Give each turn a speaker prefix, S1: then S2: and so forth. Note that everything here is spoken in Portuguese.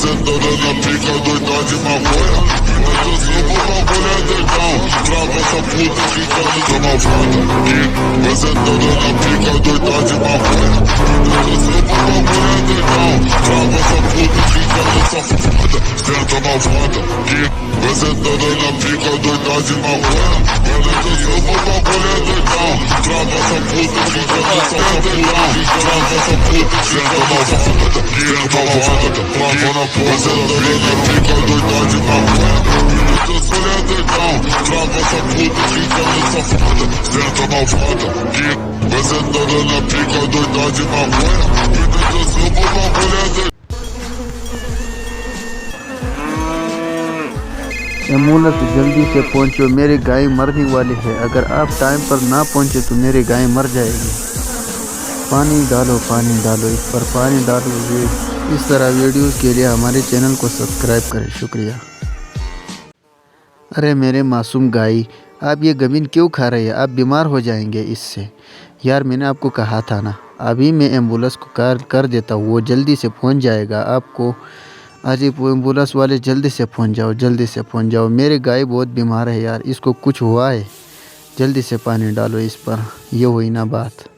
S1: sentada na pica, doida de maconha. Eu subo o bagulho é doidão, trava essa puta ficando de malvada. Vai sentada na pica, doida de maconha. Eu subo o bagulho é doidão, trava essa puta ficando safada. Senta malvada, vai sentada na pica, doida de maconha. Eu subo o bagulho é doidão, trava essa puta ficando safada. Trava essa puta ficando malvada. Senta malvada, trava na porta da pica, doida de maconha. Eu sou doidão, trava essa puta ficando safada. Senta malvada, vai sentada na pica, doida de maconha. Eu subo o bagulho é doidão.
S2: Ambulance जल्दी से पहुंचो, मेरी गाय मरने वाली है। अगर आप टाइम पर ना पहुंचे तो मेरी गाय मर जाएगी। पानी डालो इस पर पानी डालो। इस तरह वीडियोस के लिए हमारे चैनल को सब्सक्राइब करें। शुक्रिया। अरे मेरे मासूम गाय, आप ये गमीन क्यों खा रहे हैं? आप बीमार हो जाएंगे इससे। यार मैंने आपको कहा था ना, अभी मैं एम्बुलेंस को कर देता हूँ, वो जल्दी से पहुंच जाएगा आपको। आज एम्बुलेंस वाले जल्दी से पहुंच जाओ। मेरी गाय बहुत बीमार है यार, इसको कुछ हुआ है। जल्दी से पानी डालो इस पर। ये हुई ना बात।